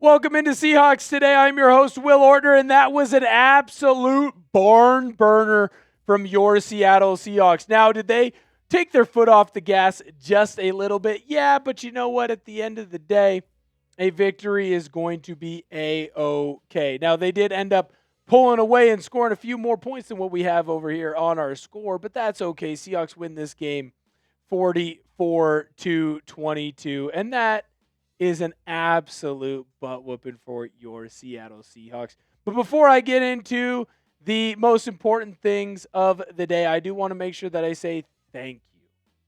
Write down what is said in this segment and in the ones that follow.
Welcome into Seahawks Today. I'm your host, Will Ortner, and that was an absolute barn burner from your Seattle Seahawks. Now, did they take their foot off the gas just a little bit? Yeah, but you know what? At the end of the day, a victory is going to be A-OK. Now, they did end up pulling away and scoring a few more points than what we have over here on our score, but that's okay. Seahawks win this game 44-22, and that is an absolute butt whooping for your Seattle Seahawks. But before I get into the most important things of the day, I do want to make sure that I say thank you.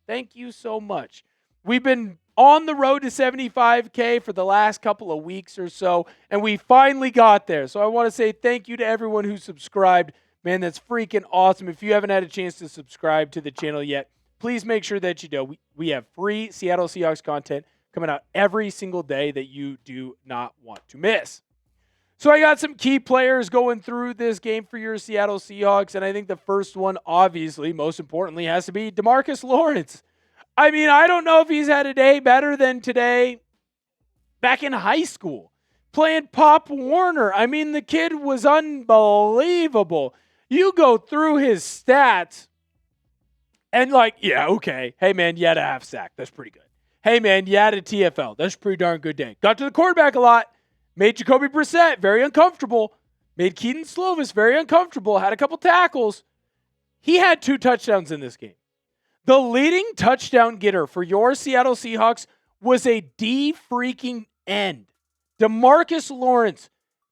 Thank you so much. We've been on the road to 75K for the last couple of weeks or so, and we finally got there. So I want to say thank you to everyone who subscribed. Man, that's freaking awesome. If you haven't had a chance to subscribe to the channel yet, please make sure that you do. We have free Seattle Seahawks content coming out every single day that you do not want to miss. So I got some key players going through this game for your Seattle Seahawks, and I think the first one, obviously, most importantly, has to be DeMarcus Lawrence. I mean, I don't know if he's had a day better than today back in high school, playing Pop Warner. I mean, the kid was unbelievable. You go through his stats, and yeah, okay. Hey, man, you had a half sack. That's pretty good. Hey, man, you had a TFL. That's a pretty darn good day. Got to the quarterback a lot. Made Jacoby Brissett very uncomfortable. Made Keaton Slovis very uncomfortable. Had a couple tackles. He had 2 touchdowns in this game. The leading touchdown getter for your Seattle Seahawks was a D-freaking-end. DeMarcus Lawrence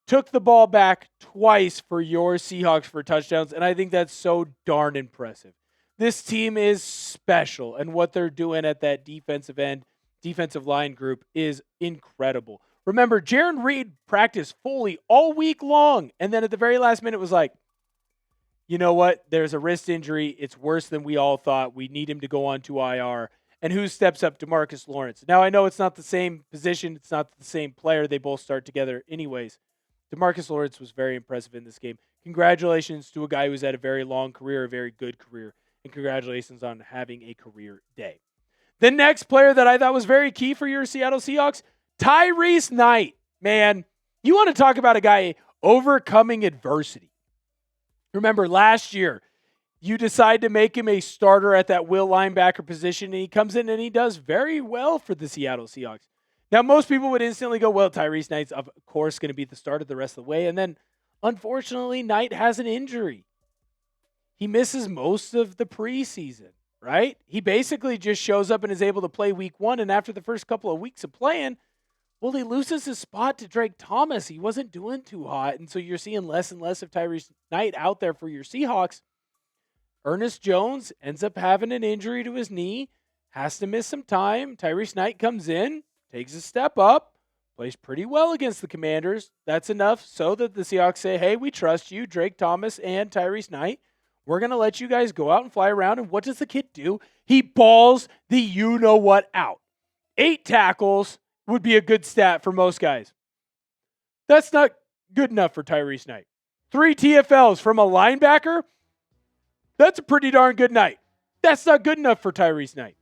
took the ball back twice for your Seahawks for touchdowns, and I think that's so darn impressive. This team is special, and what they're doing at that defensive end, defensive line group is incredible. Remember, Jarran Reed practiced fully all week long, and then at the very last minute was like, you know what? There's a wrist injury. It's worse than we all thought. We need him to go on to IR. And who steps up? DeMarcus Lawrence. Now, I know it's not the same position. It's not the same player. They both start together anyways. DeMarcus Lawrence was very impressive in this game. Congratulations to a guy who's had a very long career, a very good career. And congratulations on having a career day. The next player that I thought was very key for your Seattle Seahawks, Tyrese Knight. Man, you want to talk about a guy overcoming adversity. Remember, last year, you decide to make him a starter at that will linebacker position, and he comes in and he does very well for the Seattle Seahawks. Now, most people would instantly go, well, Tyrese Knight's, of course, going to be the starter the rest of the way. And then, unfortunately, Knight has an injury. He misses most of the preseason, right? He basically just shows up and is able to play week 1, and after the first couple of weeks of playing, well, he loses his spot to Drake Thomas. He wasn't doing too hot, and so you're seeing less and less of Tyrese Knight out there for your Seahawks. Ernest Jones ends up having an injury to his knee, has to miss some time. Tyrese Knight comes in, takes a step up, plays pretty well against the Commanders. That's enough so that the Seahawks say, hey, we trust you, Drake Thomas and Tyrese Knight. We're going to let you guys go out and fly around. And what does the kid do? He balls the you-know-what out. 8 tackles would be a good stat for most guys. That's not good enough for Tyrese Knight. 3 TFLs from a linebacker? That's a pretty darn good night. That's not good enough for Tyrese Knight.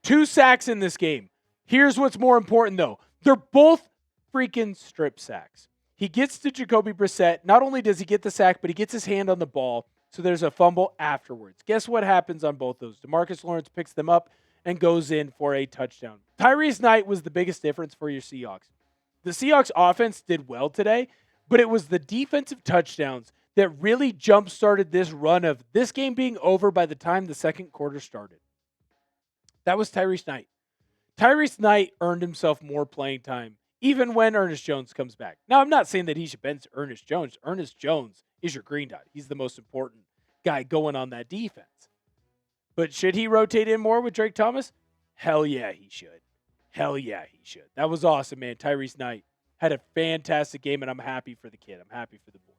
2 sacks in this game. Here's what's more important, though. They're both freaking strip sacks. He gets to Jacoby Brissett. Not only does he get the sack, but he gets his hand on the ball. So there's a fumble afterwards. Guess what happens on both those? DeMarcus Lawrence picks them up and goes in for a touchdown. Tyrese Knight was the biggest difference for your Seahawks. The Seahawks offense did well today, but it was the defensive touchdowns that really jump-started this run of this game being over by the time the second quarter started. That was Tyrese Knight. Tyrese Knight earned himself more playing time, even when Ernest Jones comes back. Now, I'm not saying that he should bench Ernest Jones. Ernest Jones is your green dot. He's the most important guy going on that defense. But should he rotate in more with Drake Thomas? Hell yeah, he should. Hell yeah, he should. That was awesome, man. Tyrese Knight had a fantastic game, and I'm happy for the kid. I'm happy for the boy.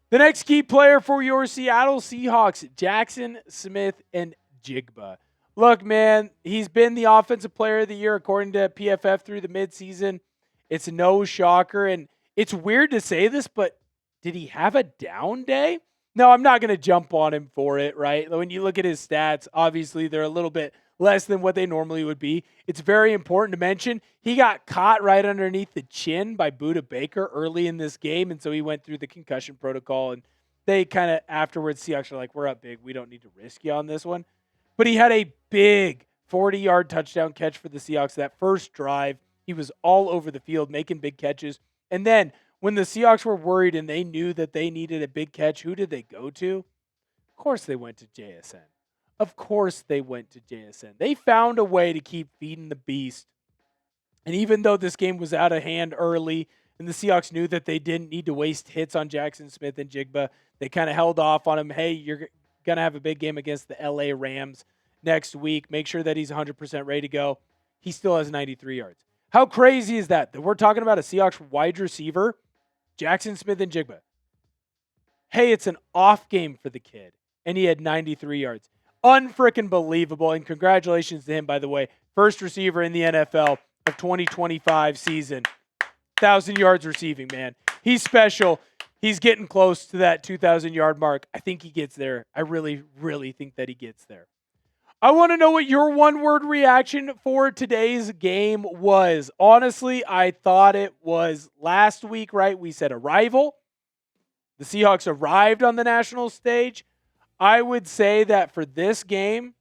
The next key player for your Seattle Seahawks, Jaxon Smith-Njigba. Look, man, he's been the offensive player of the year according to PFF through the midseason. It's no shocker, and it's weird to say this, but did he have a down day? No, I'm not going to jump on him for it, right? When you look at his stats, obviously they're a little bit less than what they normally would be. It's very important to mention he got caught right underneath the chin by Budda Baker early in this game, and so he went through the concussion protocol, and they kind of afterwards, Seahawks are like, we're up big. We don't need to risk you on this one. But he had a big 40-yard touchdown catch for the Seahawks that first drive. He was all over the field making big catches. And then when the Seahawks were worried and they knew that they needed a big catch, who did they go to? Of course they went to JSN. Of course they went to JSN. They found a way to keep feeding the beast. And even though this game was out of hand early and the Seahawks knew that they didn't need to waste hits on Jaxon Smith-Njigba, they kind of held off on him. Hey, you're going to have a big game against the LA Rams next week. Make sure that he's 100% ready to go. He still has 93 yards. How crazy is that? That we're talking about a Seahawks wide receiver, Jaxon Smith-Njigba. Hey, it's an off game for the kid, and he had 93 yards. Unfreaking believable, and congratulations to him, by the way. First receiver in the NFL of 2025 season. 1,000 yards receiving, man. He's special. He's getting close to that 2,000-yard mark. I think he gets there. I really, really think that he gets there. I want to know what your one-word reaction for today's game was. Honestly, I thought it was last week, right? We said arrival. The Seahawks arrived on the national stage. I would say that for this game,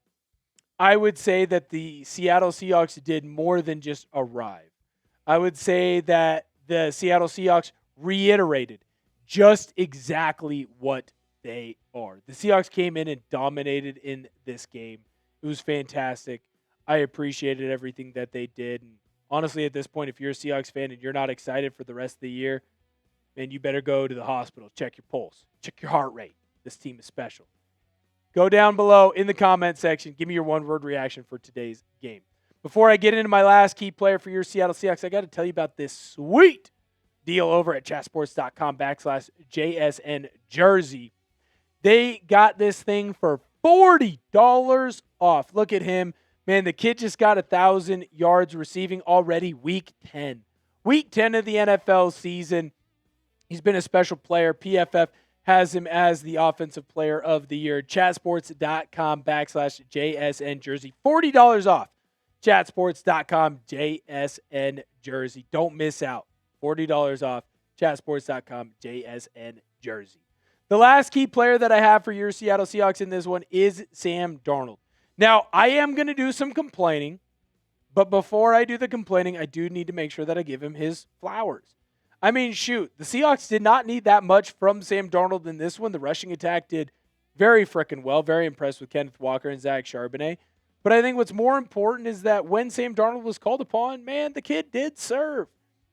I would say that the Seattle Seahawks did more than just arrive. I would say that the Seattle Seahawks reiterated just exactly what they are. The Seahawks came in and dominated in this game. It was fantastic. I appreciated everything that they did. And honestly, at this point, if you're a Seahawks fan and you're not excited for the rest of the year, man, you better go to the hospital, check your pulse, check your heart rate. This team is special. Go down below in the comment section. Give me your one-word reaction for today's game. Before I get into my last key player for your Seattle Seahawks, I got to tell you about this sweet deal over at chatsports.com/JSN jersey. They got this thing for $40 off. Look at him. Man, the kid just got 1,000 yards receiving already week 10. Week 10 of the NFL season. He's been a special player. PFF has him as the offensive player of the year. Chatsports.com/JSN jersey. $40 off. Chatsports.com JSN jersey. Don't miss out. $40 off. Chatsports.com JSN jersey. The last key player that I have for your Seattle Seahawks in this one is Sam Darnold. Now, I am going to do some complaining, but before I do the complaining, I do need to make sure that I give him his flowers. I mean, shoot, the Seahawks did not need that much from Sam Darnold in this one. The rushing attack did very freaking well. Very impressed with Kenneth Walker and Zach Charbonnet. But I think what's more important is that when Sam Darnold was called upon, man, the kid did serve.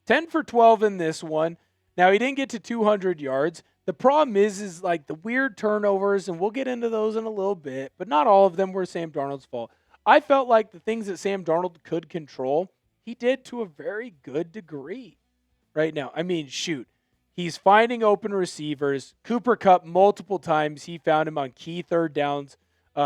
10 for 12 in this one. Now, he didn't get to 200 yards. The problem is like the weird turnovers, and we'll get into those in a little bit, but not all of them were Sam Darnold's fault. I felt like the things that Sam Darnold could control, he did to a very good degree right now. I mean, shoot, he's finding open receivers. Cooper Kupp, multiple times, he found him on key third downs.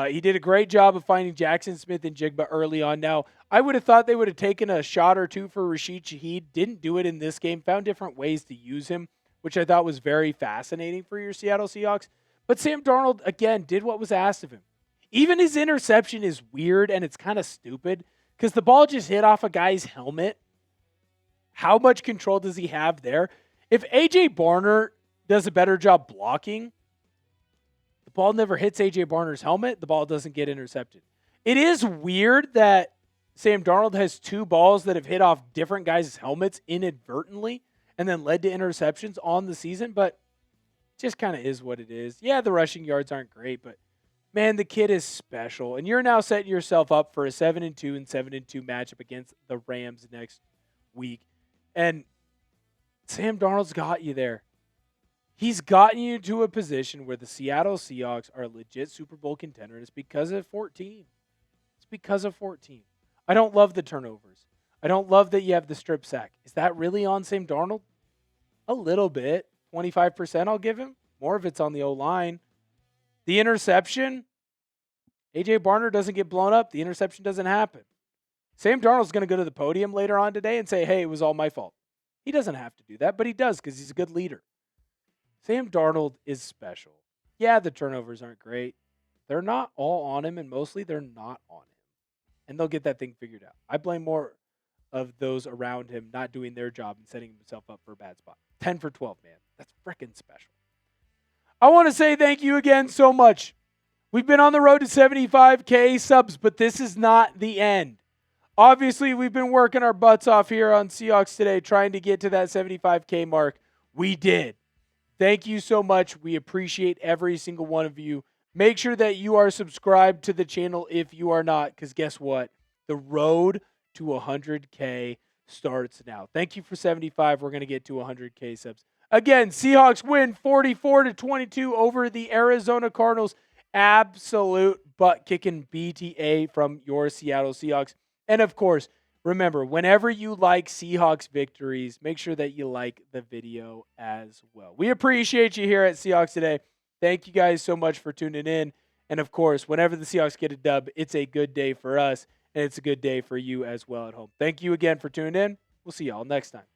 He did a great job of finding Jaxon Smith-Njigba early on. Now, I would have thought they would have taken a shot or two for Rashid Shaheed. Didn't do it in this game. Found different ways to use him, which I thought was very fascinating for your Seattle Seahawks. But Sam Darnold, again, did what was asked of him. Even his interception is weird, and it's kind of stupid because the ball just hit off a guy's helmet. How much control does he have there? If A.J. Barner does a better job blocking, the ball never hits A.J. Barner's helmet. The ball doesn't get intercepted. It is weird that Sam Darnold has two balls that have hit off different guys' helmets inadvertently and then led to interceptions on the season, but it just kind of is what it is. Yeah, the rushing yards aren't great, but man, the kid is special. And you're now setting yourself up for a 7-2 and 7-2 matchup against the Rams next week. And Sam Darnold's got you there. He's gotten you to a position where the Seattle Seahawks are a legit Super Bowl contender, and it's because of 14. It's because of 14. I don't love the turnovers. I don't love that you have the strip sack. Is that really on Sam Darnold? A little bit. 25% I'll give him. More of it's on the O-line. The interception, A.J. Barner doesn't get blown up. The interception doesn't happen. Sam Darnold's going to go to the podium later on today and say, hey, it was all my fault. He doesn't have to do that, but he does because he's a good leader. Sam Darnold is special. Yeah, the turnovers aren't great. They're not all on him, and mostly they're not on him. and they'll get that thing figured out. I blame more of those around him not doing their job and setting himself up for a bad spot. 10 for 12, man. That's freaking special. I want to say thank you again so much. We've been on the road to 75K subs, but this is not the end. Obviously, we've been working our butts off here on Seahawks Today, trying to get to that 75K mark. We did. Thank you so much. We appreciate every single one of you. Make sure that you are subscribed to the channel if you are not, because guess what? The road to 100K starts now. Thank you for 75. We're going to get to 100K subs. Again, Seahawks win 44-22 over the Arizona Cardinals. Absolute butt-kicking BTA from your Seattle Seahawks. And, of course, remember, whenever you like Seahawks victories, make sure that you like the video as well. We appreciate you here at Seahawks Today. Thank you guys so much for tuning in. And, of course, whenever the Seahawks get a dub, it's a good day for us, and it's a good day for you as well at home. Thank you again for tuning in. We'll see y'all next time.